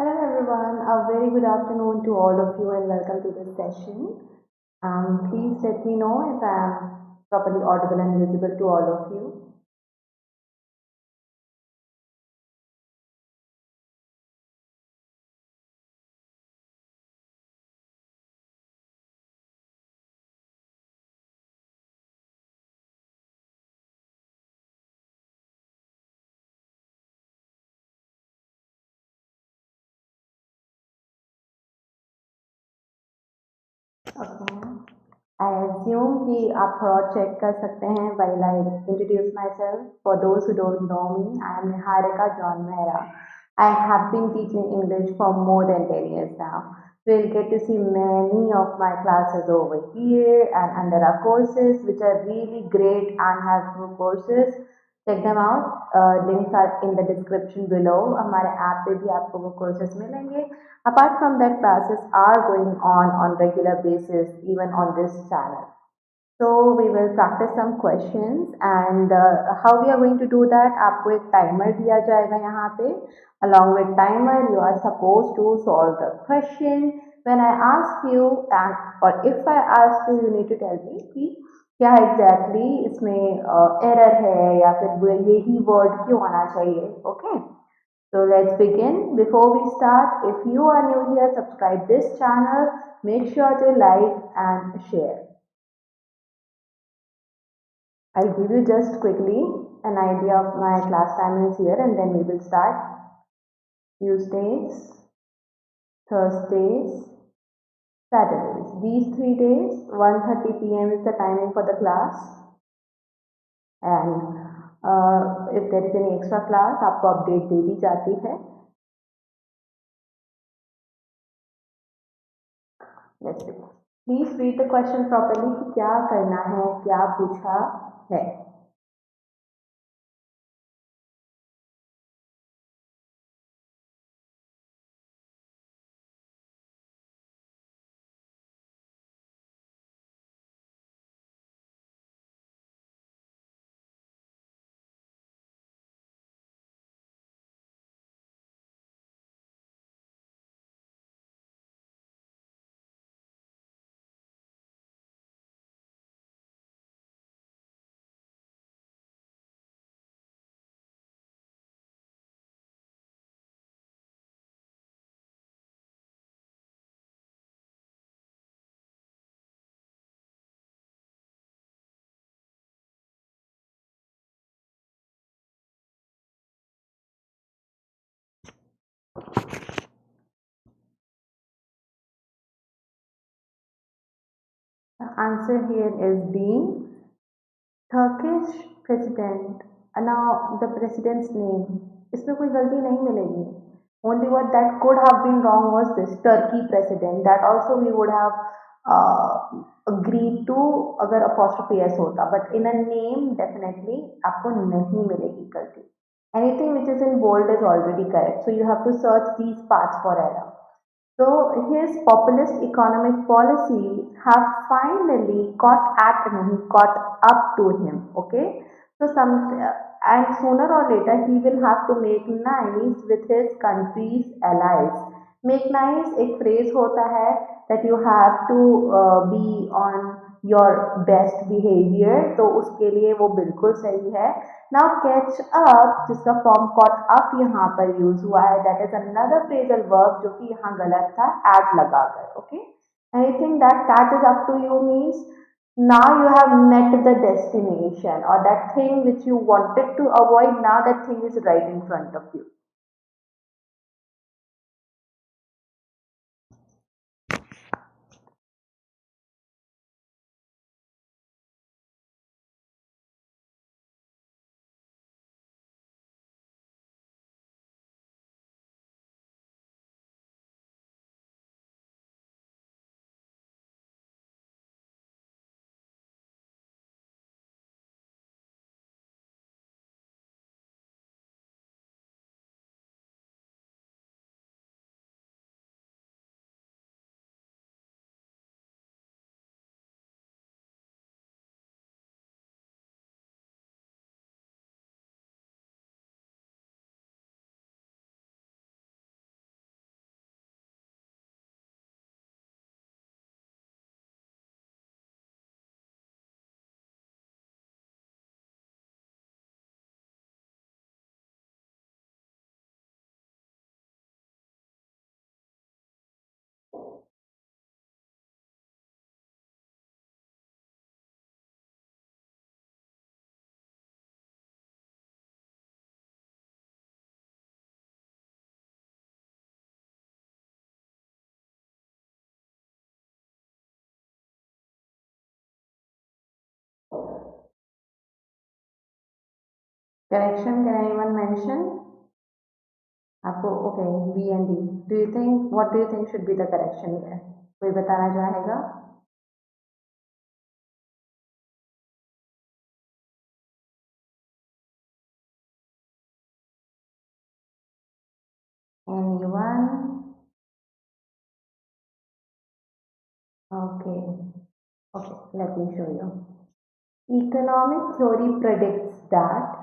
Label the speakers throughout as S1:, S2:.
S1: Hello everyone, a very good afternoon to all of you and welcome to this session. Please let me know if I am properly audible and visible to all of you. Okay. I assume कि आप थोड़ा check कर सकते हैं while I introduce myself. For those who don't know me, I am Niharika John Mehra. I have been teaching English for more than 10 years now. We'll get to see many of my classes over here and under our courses, which are really great and helpful courses. Check them out. Links are in the description below. हमारे app पे भी आपको वो courses मिलेंगे. Apart from that, classes are going on regular basis even on this channel. So we will practice some questions and how we are going to do that. आपको एक timer दिया जाएगा यहाँ पे. Along with timer, you are supposed to solve the question. When I ask you or if I ask you, you need to tell me कि क्या exactly इसमें error है या फिर यही word क्यों आना चाहिए. Okay. So let's begin. Before we start, if you are new here, subscribe this channel. Make sure to like and share. I'll give you just quickly an idea of my class timings here and then we will start. Tuesdays, Thursdays, Saturdays. These 3 days, 1:30 p.m. is the timing for the class. And if there is any extra class, आपको update दे दी जाती है. Let's begin. Please read the question properly कि क्या करना है, क्या पूछा है. The answer here is B. Turkish president. Now the president's name. इसमें कोई गलती नहीं मिलेगी. Only what that could have been wrong was this Turkey president. That also we would have agreed to अगर apostrophe s होता. But in a name definitely आपको नहीं मिलेगी गलती. Anything which is in bold is already correct. So you have to search these parts for error. So his populist economic policies have finally caught up to him. Okay, so and sooner or later he will have to make nice with his country's allies. Make nice एक phrase होता है that you have to be on your best behavior. तो उसके लिए वो बिल्कुल सही है. Now catch up जिसका form caught up यहाँ पर use हुआ है, that is another phrasal verb जो कि यहाँ गलत था at लगाकर. Okay, anything that catches up to you means now you have met the destination or that thing which you wanted to avoid, now that thing is right in front of you. Correction, can anyone mention? आपको okay B and D do you think what do you think should be the correction here कोई बताना चाहेगा anyone okay okay let me show you economic theory predicts that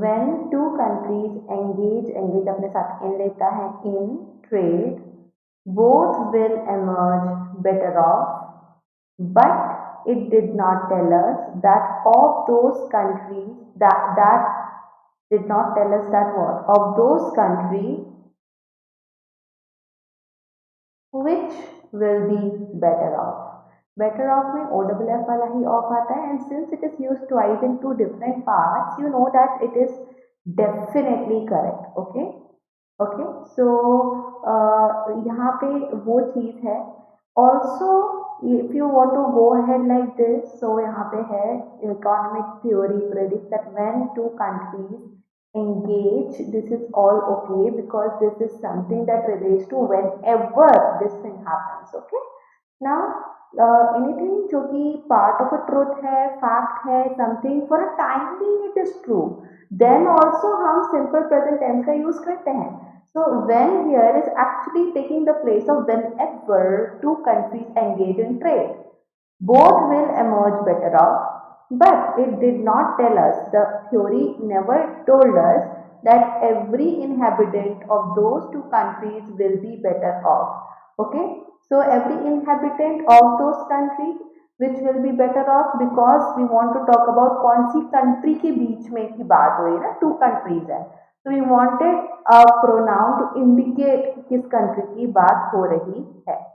S1: when two countries engage अपने साथ in लेता है in trade both will emerge better off but it did not tell us that of those countries that did not tell us that what of those countries which will be better off. Better off में O double F वाला ही off आता है and since it is used twice in two different parts, you know that it is definitely correct. Okay, okay. So यहाँ पे वो चीज़ है. Also, if you want to go ahead like this, so यहाँ पे है economic theory predicts that when two countries engage, this is all okay because this is something that relates to whenever this thing happens. Okay, now anything जो कि part of a truth है, fact है, something for a time being it is true, then also हम simple present tense का use करते हैं. So when here is actually taking the place of whenever two countries engage in trade. Both will emerge better off, but it did not tell us, the theory never told us that every inhabitant of those two countries will be better off. Okay, so every inhabitant of those countries which will be better off because we want to talk about कौन सी country के बीच में की बात हो रही है ना, two countries है, so we wanted a pronoun to indicate किस country की बात हो रही है.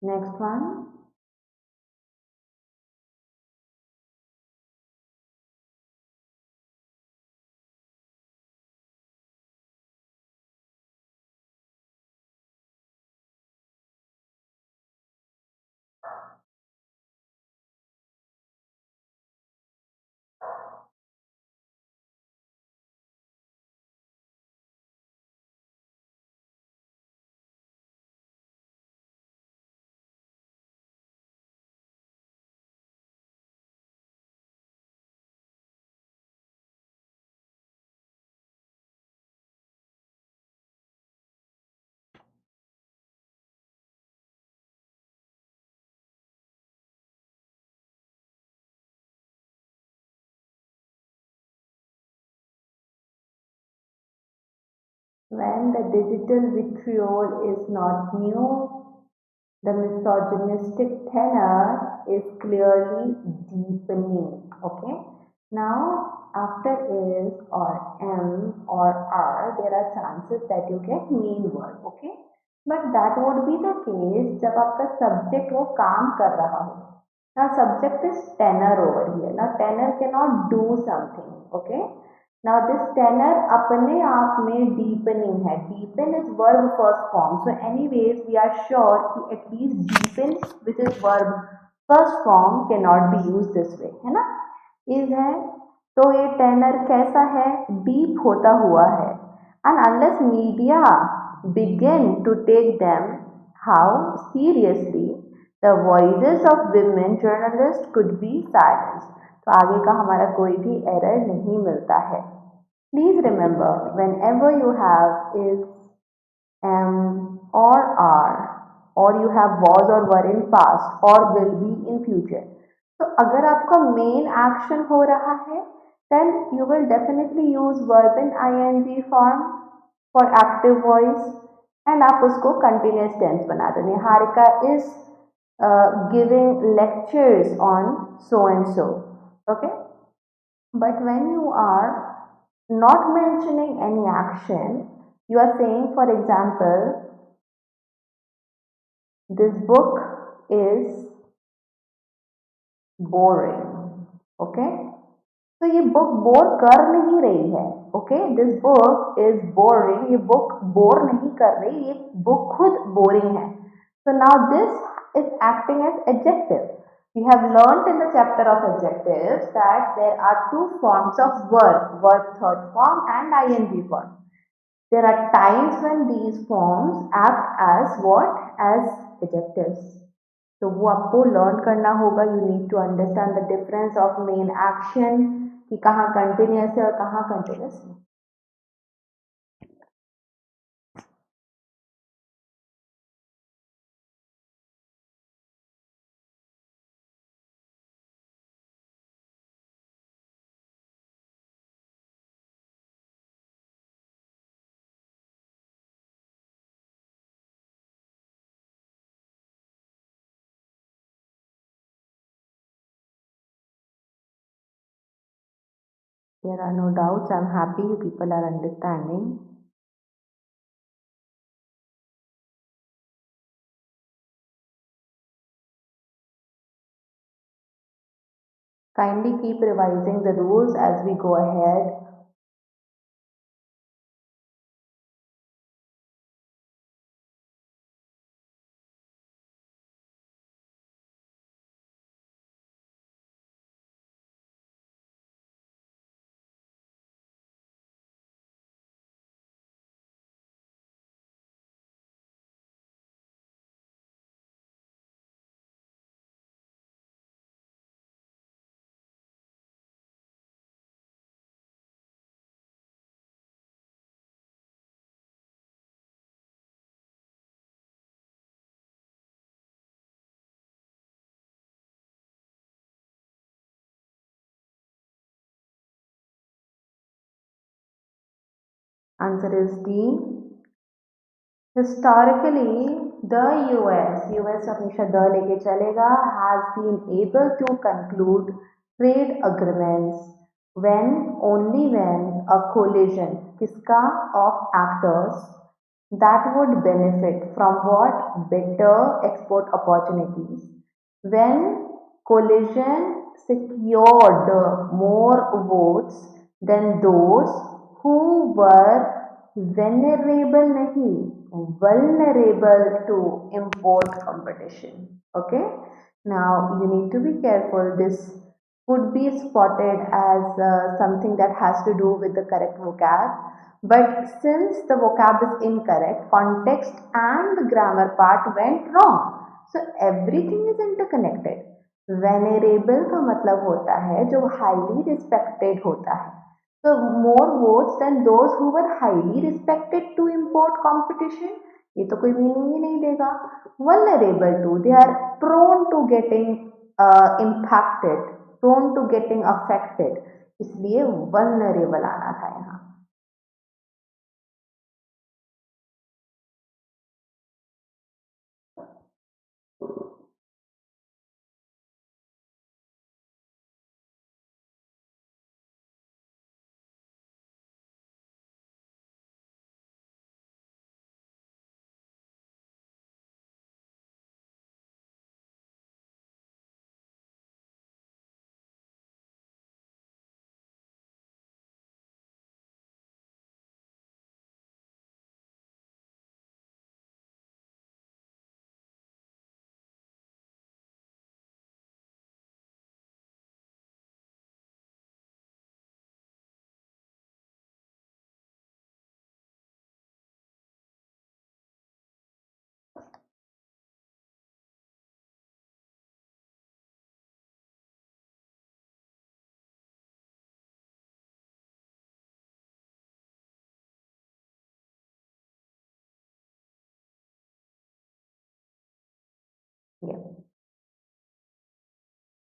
S1: Next one. When the digital vitriol is not new, the misogynistic tenor is clearly deepening. Okay. Now, after is or am or are, there are chances that you get main word. Okay. But that would be the case जब आपका subject वो काम कर रहा हो. Now, subject is tenor over here. Now, tenor cannot do something. Okay. Now this tenor अपने आप में deepening है. Deepen is verb first form. So anyways we are sure कि at least deepen which is verb first form cannot be used this way है ना. is है तो ये tenor कैसा है, deep होता हुआ है. And unless media begin to take them how seriously, the voices of women journalists could be silenced. तो आगे का हमारा कोई भी एरर नहीं मिलता है. Please remember, whenever you have is, am, or are, or you have was or were in past, or will be in future. तो अगर आपका main action हो रहा है, then you will definitely use verb in ing form for active voice, and आप उसको continuous tense बना दो. Niharika is giving lectures on so and so. Okay, but when you are not mentioning any action, you are saying, for example, this book is boring. Okay, तो ये book bore कर नहीं रही है. Okay, this book is boring. ये book bore नहीं कर रही, ये बुक खुद बोरिंग है. So now this is acting as adjective. We have learned in the chapter of adjectives that there are two forms of verb third form and ing form. There are times when these forms act as what? As adjectives. तो वो आपको learn करना होगा. You need to understand the difference of main action कि कहाँ continuous है और कहाँ कंटिन्यूस नहीं. There are no doubts. I'm happy you people are understanding. Kindly keep revising the rules as we go ahead. Answer is D. Historically, the US हमेशा the लेके चलेगा, has been able to conclude trade agreements only when a collision किसका of actors that would benefit from what? Better export opportunities. When collision secured more votes than those who were venerable nahi, vulnerable to import competition. Okay, now you need to be careful. This could be spotted as something that has to do with the correct vocab, but since the vocab is incorrect, context and the grammar part went wrong. So everything is interconnected. Venerable का मतलब होता है जो highly respected होता है. So more votes than those who were highly respected to import competition. ये तो कोई मीनिंग ही नहीं देगा. Vulnerable to, they are prone to getting impacted, prone to getting affected. इसलिए vulnerable आना था यहाँ.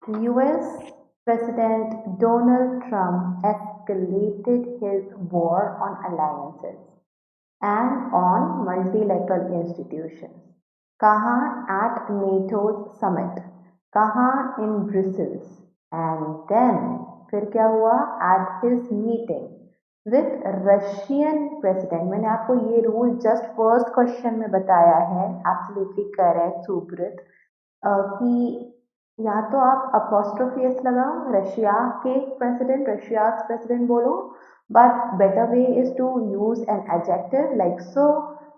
S1: US President Donald Trump escalated his war on alliances and on multilateral institutions. Kahan at NATO's summit, Kahan in Brussels, and then फिर क्या हुआ? At his meeting with Russian president. मैंने आपको ये रूल जस्ट फर्स्ट क्वेश्चन में बताया है. Absolutely correct Subrata. कि या तो आप apostrophe s लगाओ, रशिया के प्रेसिडेंट, रशिया's प्रेसिडेंट बोलो, but better way is to use an adjective like so.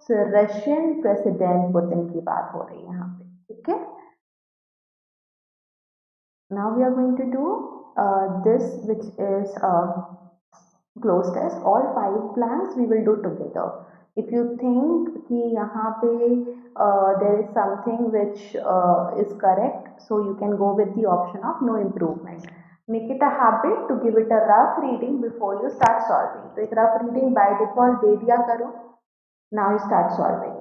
S1: So Russian president Putin की बात हो रही है यहाँ पे, ठीक है। Now we are going to do this, which is close test. All 5 blanks we will do together. If you think कि यहाँ पे there is something which is correct, so you can go with the option of no improvement. Make it a habit to give it a rough reading before you start solving. तो एक rough reading by default दे दिया करो. Now you start solving.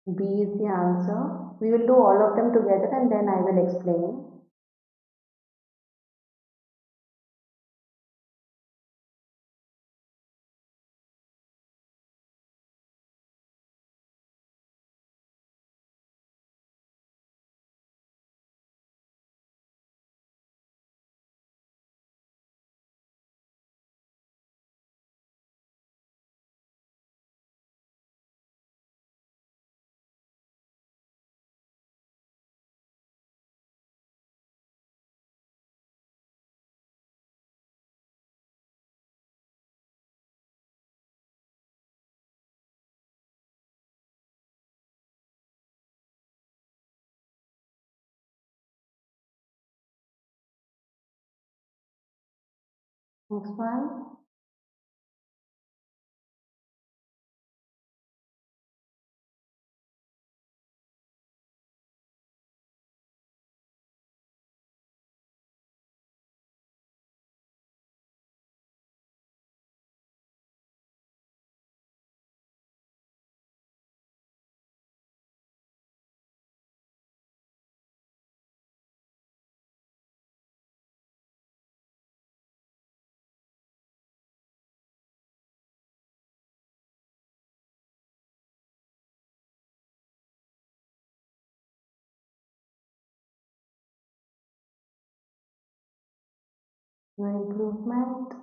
S1: B is the answer. We will do all of them together and then I will explain. Next one. No improvement.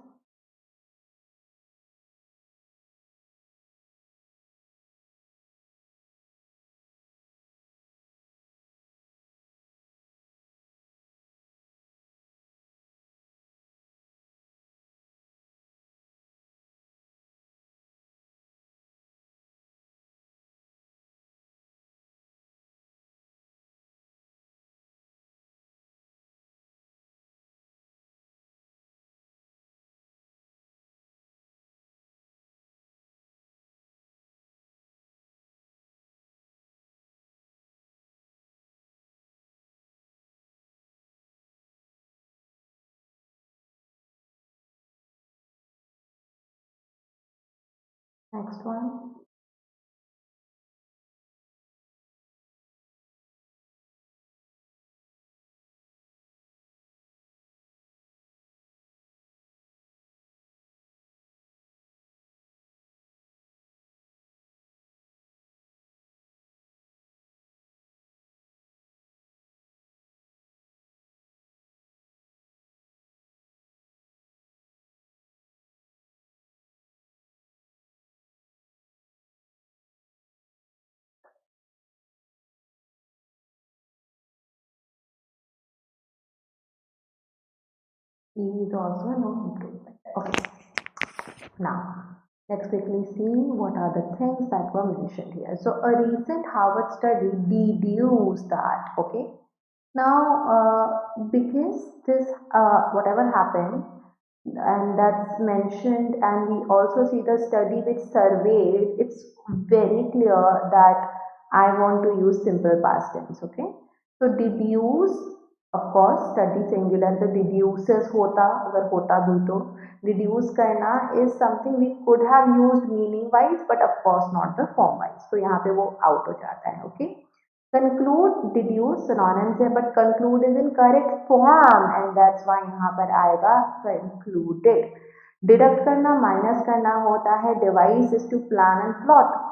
S1: Next one. E is also no improvement. Okay. Now Let's quickly see what are the things that were mentioned here. So a recent Harvard study deduced that, okay, now because this whatever happened, and that's mentioned, and we also see the study which surveyed, it's very clear that I want to use simple past tense, okay. So deduce, of course study singular तो deduces होता, अगर होता भी तो deduce करना is something we could have used meaning wise but of course not the form wise, तो यहाँ पे वो out हो जाता है, okay. Conclude, deduce synonyms है but conclude is in correct form and that's why यहाँ पर आएगा concluded. Deduct करना, minus करना होता है, devise is to plan and plot.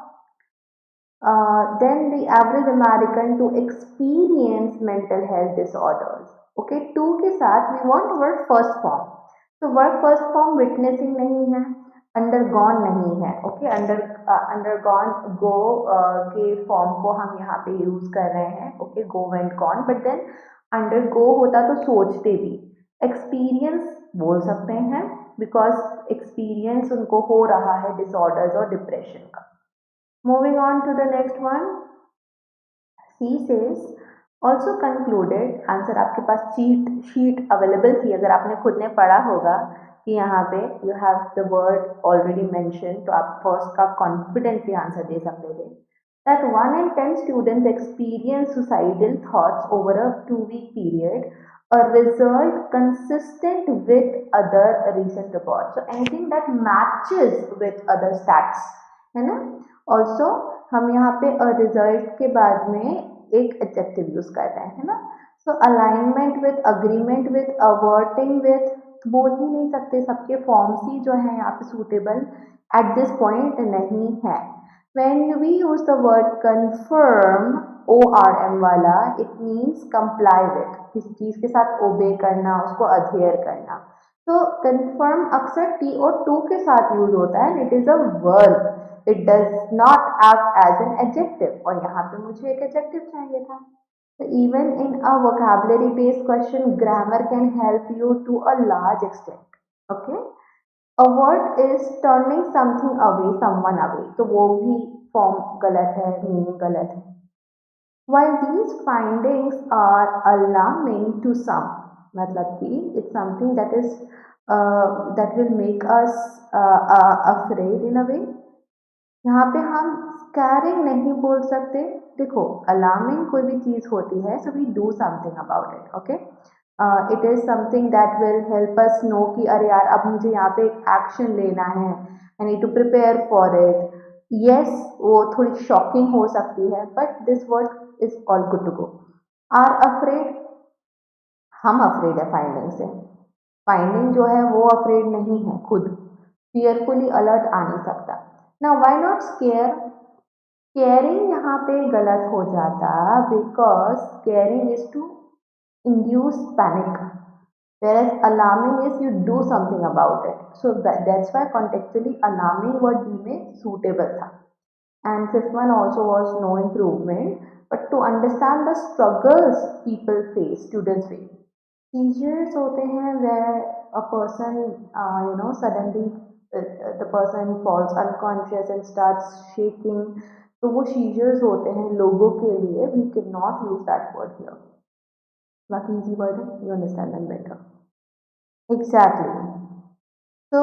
S1: Then the average American to experience mental health disorders. Okay, to के साथ we want word first form. तो word first form witnessing नहीं है, undergone नहीं है. Okay, undergone go के form को हम यहाँ पे use कर रहे हैं. Okay, go went gone, but then undergo होता तो सोचते भी. Experience बोल सकते हैं because experience उनको हो रहा है disorders और depression का. Moving on to the next one, C says also concluded. Answer आपके पास चीट शीट अवेलेबल थी, अगर आपने खुद ने पढ़ा होगा कि यहाँ पे you have the word already mentioned, तो आप फर्स्ट का कॉन्फिडेंटली आंसर दे सकते थे. That 1 in 10 students experience suicidal thoughts over a 2-week period, a result consistent with other recent reports. So anything that matches with other stats, है ना. Also हम यहाँ पे रिजल्ट के बाद में एक एडजेक्टिव यूज कर रहे हैं, है ना. So alignment with, agreement with, averting with बोल ही नहीं सकते, सबके फॉर्म्स ही जो है यहाँ पे सूटेबल एट दिस पॉइंट नहीं है. When we use the word confirm, ORM वाला, इट मीन्स कंप्लाई विथ, किसी चीज के साथ ओबे करना, उसको अधेयर करना. तो कन्फर्म अक्सर TO2 के साथ यूज होता है, it is a verb, it does not act as an adjective, और यहाँ पे मुझे एक adjective चाहिए था. So even in a vocabulary based question, grammar can help you to a large extent. Okay, a word is turning something away, someone away, तो वो भी form गलत है, meaning गलत है. While these findings are alarming to some, मतलब कि it's something that is that will make us afraid in a way. यहाँ पे हम स्कैरिंग नहीं बोल सकते. देखो अलार्मिंग कोई भी चीज होती है, so we do something about it. Okay, it is something that will help us know कि अरे यार अब मुझे यहाँ पे एक एक्शन लेना है, I need to prepare for it. Yes, वो थोड़ी शॉकिंग हो सकती है but this word is all good to go. Are afraid, हम अफ्रेड है फाइंडिंग से, फाइंडिंग जो है वो अफ्रेड नहीं है, खुद फियरफुली अलर्ट आ नहीं सकता. Now why not scare? Scaring यहाँ पे गलत हो जाता because scaring is to induce panic, whereas alarming is you do something about it. So that's why contextually alarming word B में suitable था. And fifth one also was no improvement, but to understand the struggles people face, students face. Seizures होते हैं where a person suddenly the person falls unconscious and starts shaking, तो वो seizures होते हैं लोगों के लिए. We cannot use that word here. बाकी easy word है, you understand them better. Exactly. So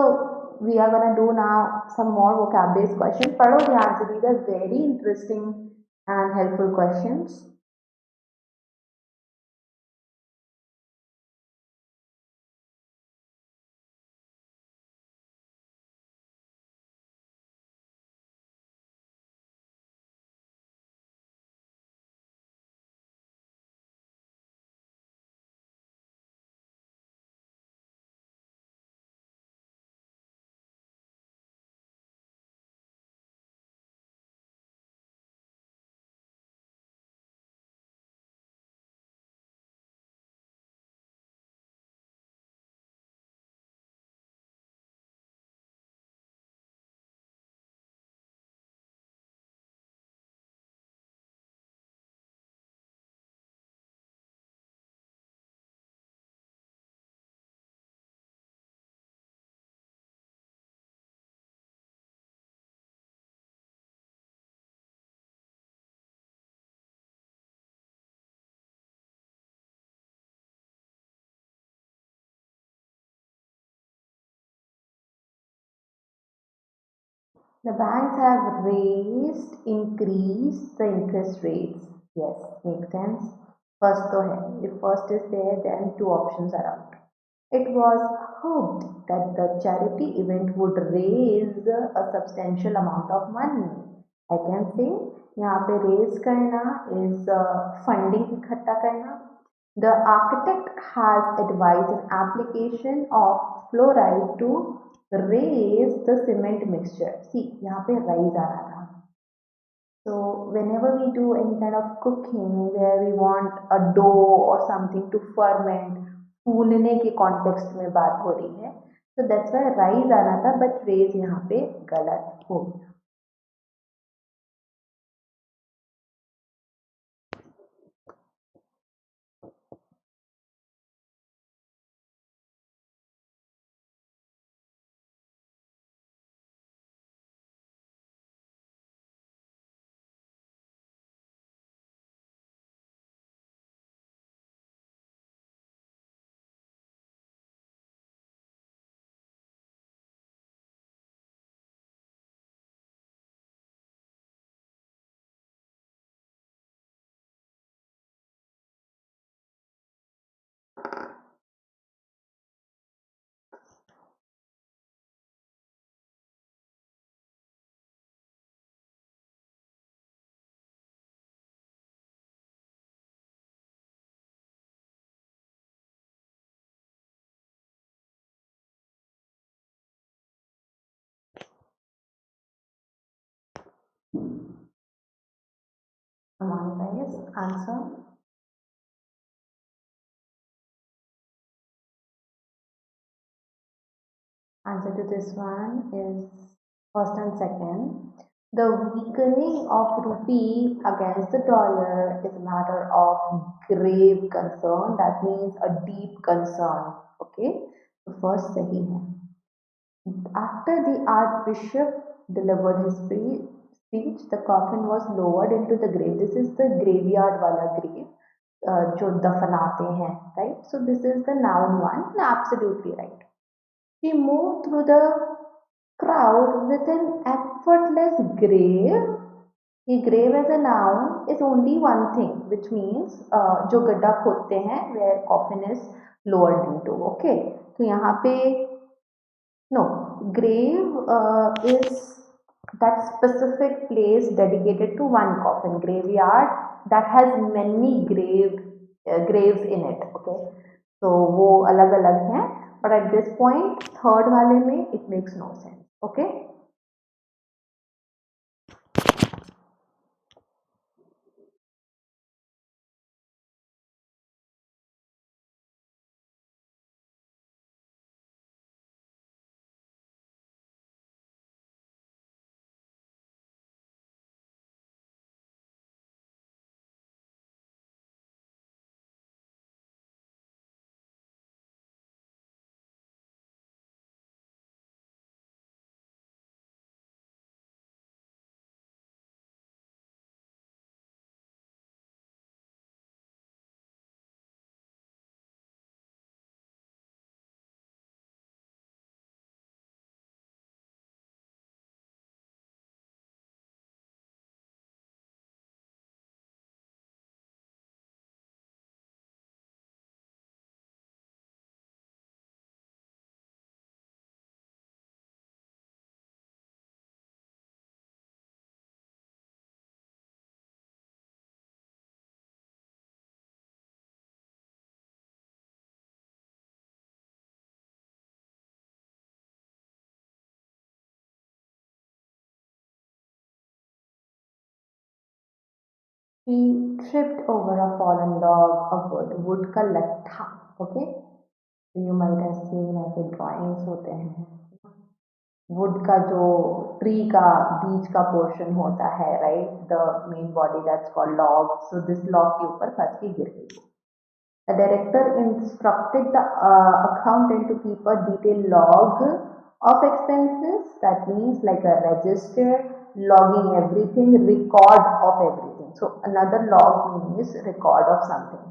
S1: we are gonna do now some more vocab based questions. पढ़ो ध्यान से, these are very interesting and helpful questions. The banks have increased the interest rates. Yes, makes sense. First तो है. If first is there, then two options are out. It was hoped that the charity event would raise a substantial amount of money. I can say यहाँ पे raise करना is funding इकट्ठा करना. The architect has advised an application of fluoride to raise the cement mixture. See, यहाँ पे rise आ रहा था. So whenever we do any kind of cooking where we want a dough or something to ferment, फूलने के context में बात हो रही है. So that's why rise आना था, but raise यहाँ पे गलत हो गया. Come on guys, answer. Answer to this one is first and second. The weakening of rupee against the dollar is a matter of grave concern. That means a deep concern. Okay, so first sahi hai. After the archbishop delivered his speech, the coffin was lowered into the grave. This is the graveyard wala grave. जो दफनाते हैं, right? So this is the noun one, absolutely right. She moved through the crowd with an effortless grave. ये grave as a noun is only one thing, which means जो गड्ढा खोदते हैं where coffin is lowered into. Okay, तो यहाँ पे no, grave is that specific place dedicated to one coffin. Graveyard that has many graves in it. Okay, so वो अलग अलग हैं. But at this point, third वाले में it makes no sense. Okay. He tripped over a fallen log of wood. Wood का लट्ठा. Okay. So you might have seen ऐसे drawings होते हैं. वुड का जो ट्री का बीच का पोर्शन होता है, right, the main body that's called log. So this log के ऊपर फंस के गिर गई. The director instructed the accountant to keep a detailed log of expenses. That means like a register, logging everything, record of everything. So another log meaning is record of something,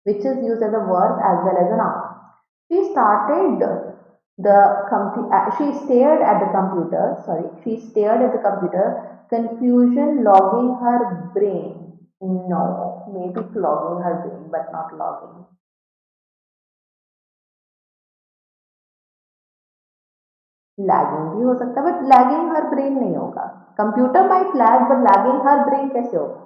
S1: which is used as a verb as well as a noun. She started She stared at the computer. Sorry, she stared at the computer. Confusion logging her brain. No, maybe clogging her brain, but not logging. Lagging भी हो सकता है but lagging her brain नहीं होगा. Computer might lag but lagging her brain कैसे होगा?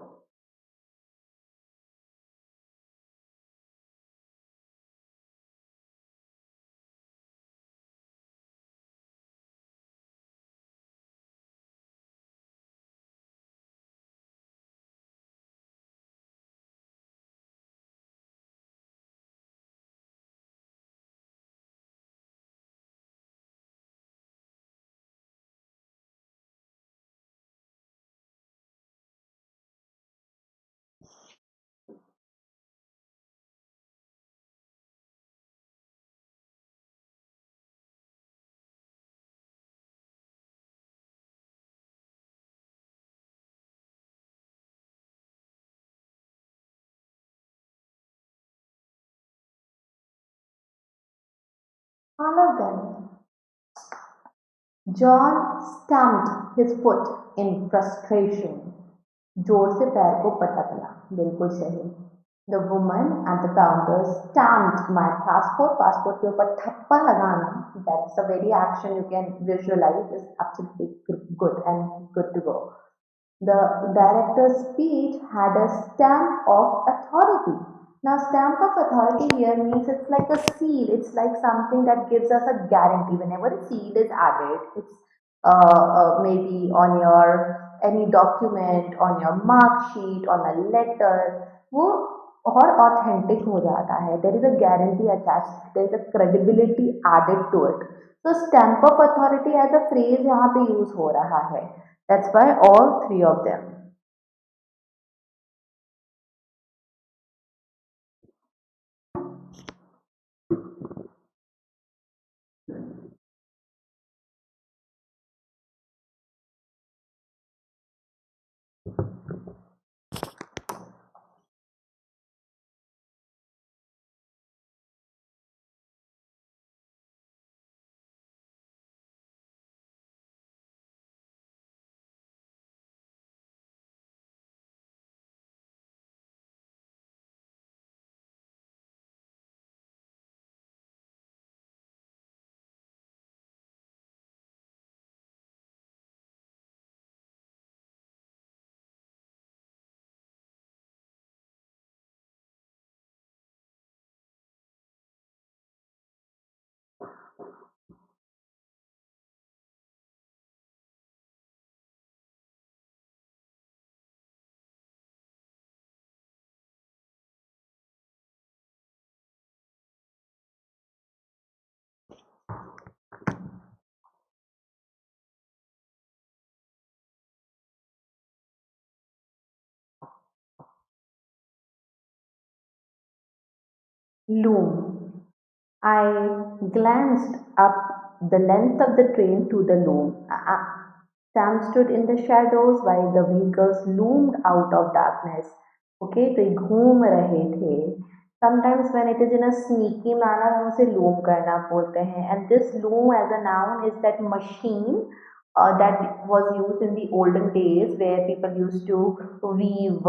S1: All of them. John stamped his foot in frustration. जोर से पैर को पटकना. बिल्कुल सही. The woman at the counter stamped my passport. Passport के ऊपर ठप्पा लगाना. That's a very action you can visualize. Is absolutely good and good to go. The director's speech had a stamp of authority. Now, stamp of authority here means it's like a seal. It's like something that gives us a guarantee. Whenever a seal is added, it's maybe on your any document, on your mark sheet, on a letter, वो और authentic हो जाता है. There is a guarantee attached. There is a credibility added to it. So, stamp of authority as a phrase यहाँ पे use हो रहा है. That's why all three of them. Loom. I glanced up the length of the train to the loom. Sam stood in the shadows while the vehicles loomed out of darkness. Okay, तो ये घूम रहे थे. Sometimes when it is in a sneaky manner हम उसे loom करना बोलते हैं. And this loom as a noun is that machine that was used in the olden days where people used to weave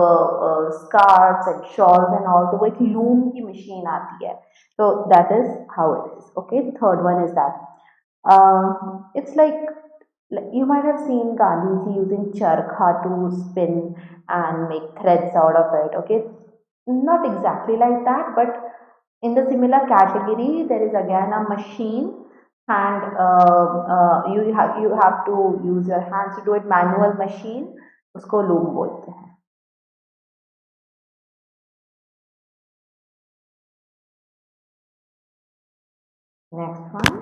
S1: scarves and shawls and all. तो वो एक loom की machine आती है. So that is how it is. Okay, the third one is that it's like you might have seen Gandhiji using charkha to spin and make threads out of it. Okay, not exactly like that, but in the similar category, there is again a machine, and you have to use your hands to do it. Manual machine, उसको loom बोलते हैं. Next one.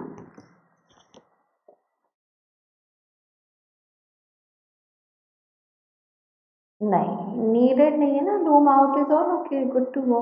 S1: नहीं, needed नहीं है ना. Loom out is all okay. Good to go.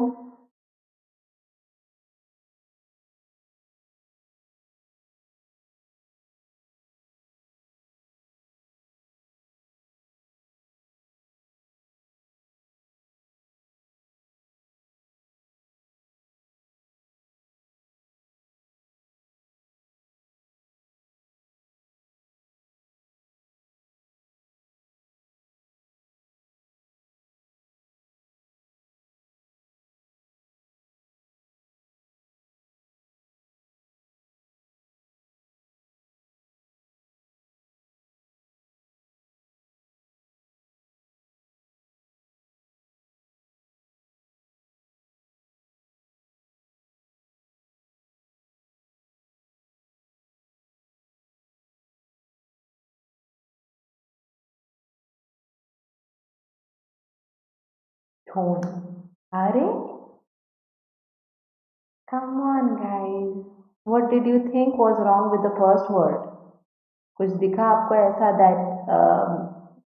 S1: tone. अरे come on guys, what did you think was wrong with the first word? कुछ दिखा आपको ऐसा that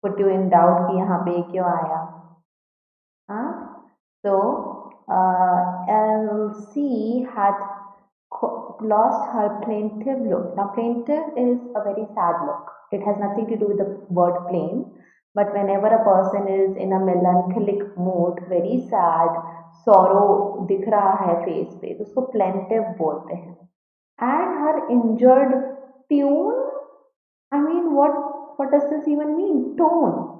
S1: put you in doubt कि यहाँ पे क्यों आया? हाँ, so LC had lost her plaintive look. Now plaintive is a very sad look. It has nothing to do with the word plain, but whenever a person is in a melancholic mood, very sad, sorrow दिख रहा है face पे, तो उसको plaintive बोलते हैं. And her injured tune, I mean what does this even mean? Tone.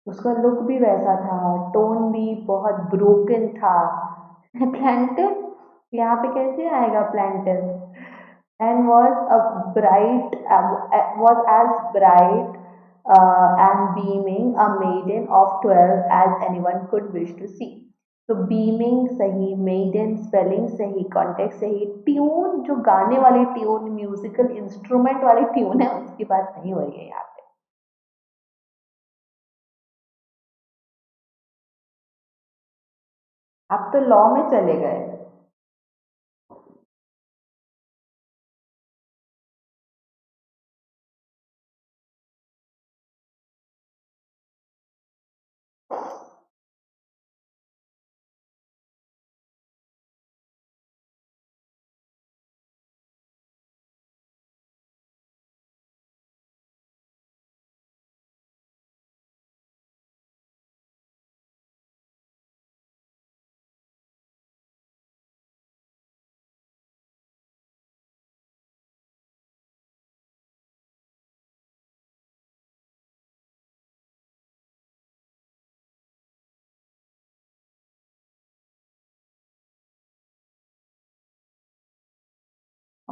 S1: उसका look भी वैसा था, टोन भी बहुत ब्रोकन था. प्लेंटिव यहाँ पे कैसे आएगा plaintiff? And was as bright and beaming a maiden of 12 as anyone could wish to see. तो beaming सही, maiden spelling सही, context सही, ट्यून जो गाने वाली ट्यून, म्यूजिकल इंस्ट्रूमेंट वाली ट्यून है, उसकी बात नहीं हो रही है यहाँ पे. आप तो लॉ में चले गए.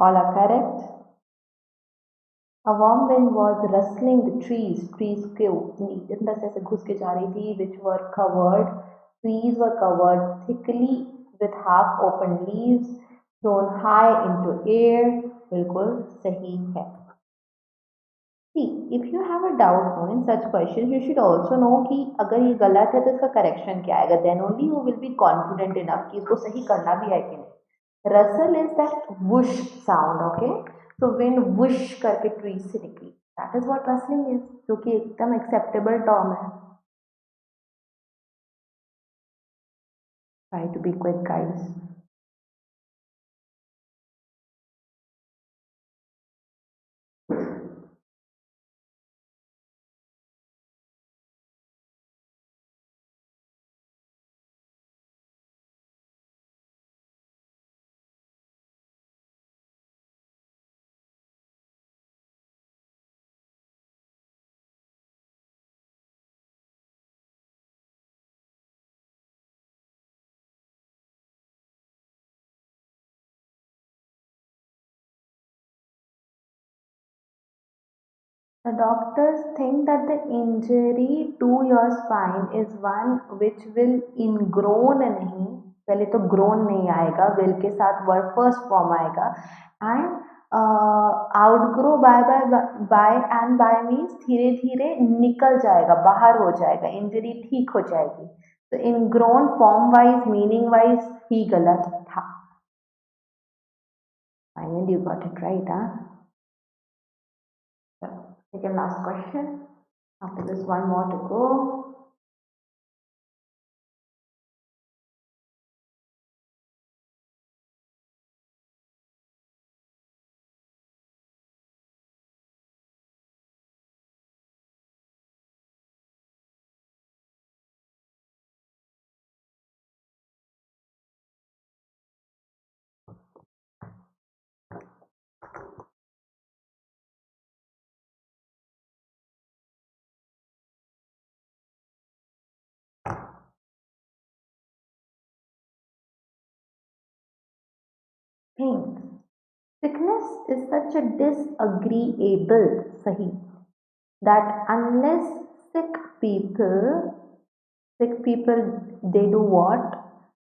S1: All are correct. A warm wind was rustling the trees. Trees क्यों अंदर से ऐसे घुस के जा रही थी. Which were covered. Trees were covered thickly with half open leaves, thrown high into air. बिल्कुल सही है. See, if you have a doubt in such questions, you should also know कि अगर ये गलत है तो इसका करेक्शन क्या आएगा. Then only you will be confident enough कि इसको सही करना भी है कि नहीं. Rustle is that whoosh sound, okay? So wind whoosh करके trees से निकली. That is what rustling is, जो कि एकदम acceptable term है. Try to be quick, guys. The doctors think that the injury to your spine is one which will ingrown नहीं, पहले तो grown नहीं आएगा, will के साथ word first form आएगा, and outgrow by and by means धीरे धीरे निकल जाएगा, बाहर हो जाएगा, इंजरी ठीक हो जाएगी. तो ingrown form wise meaning wise ही गलत था. Finally you got it right, huh? Second last question. After this, one more to go. Things. Sickness is such a disagreeable sahi that unless sick people they do what?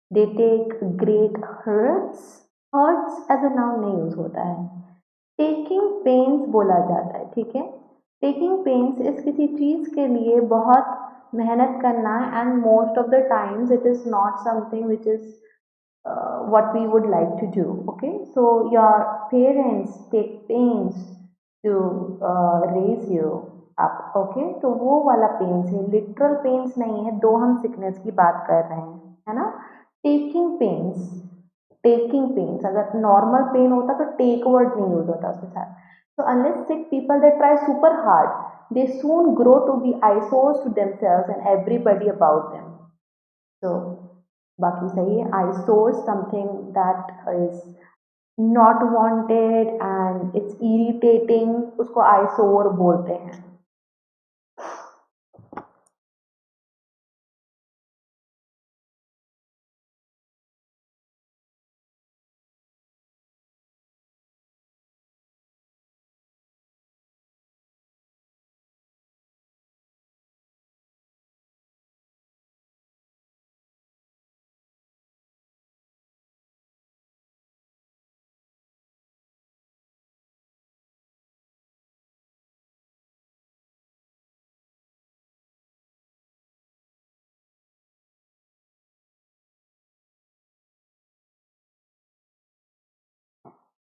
S1: They take great hurts. Hurts as a noun नहीं use होता है. Taking pains बोला जाता है, ठीक है. Taking pains इस किसी चीज के लिए बहुत मेहनत करना है, and most of the times it is not something which is what we would like to do. Okay, so your parents take pains to raise you up. Okay, तो वो वाला पेन्स है, लिटरल पेन्स नहीं है, दो हम sickness की बात कर रहे हैं, है ना. टेकिंग पेन्स, टेकिंग पेन्स, अगर नॉर्मल पेन होता तो टेक वर्ड नहीं यूज होता उसके साथ. So unless sick people they try super hard, they soon grow to be eyesores to themselves and everybody about them. So बाकी सही है. I source something that is not wanted and it's irritating, उसको I soar बोलते हैं.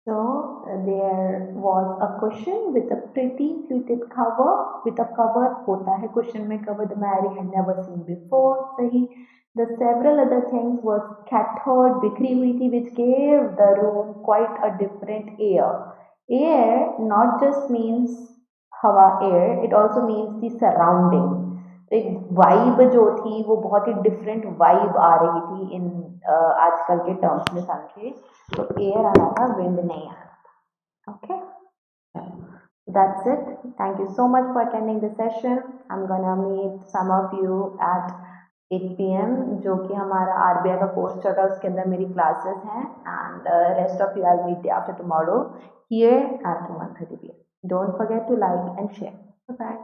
S1: So there was a cushion with a pretty fluted cover. With a cover होता है cushion में cover the Mary had never seen before. सही. The several other things was scattered, बिखरी हुई थी, which gave the room quite a different air. Air not just means हवा air, it also means the surrounding. एक vibe जो थी वो बहुत ही डिफरेंट वाइब आ रही थी इन आजकल के टर्म्स में समझे. तो एयर आना था, विंड नहीं आना था. Okay, that's it. Thank you so much for attending the session. I'm gonna meet some of you at 8 p.m. जो कि हमारा आरबीआई का कोर्स चल रहा है, उसके अंदर मेरी क्लासेस हैं, and rest of you I meet day after tomorrow here at 1:30 p.m. Don't forget to like and share. Bye bye.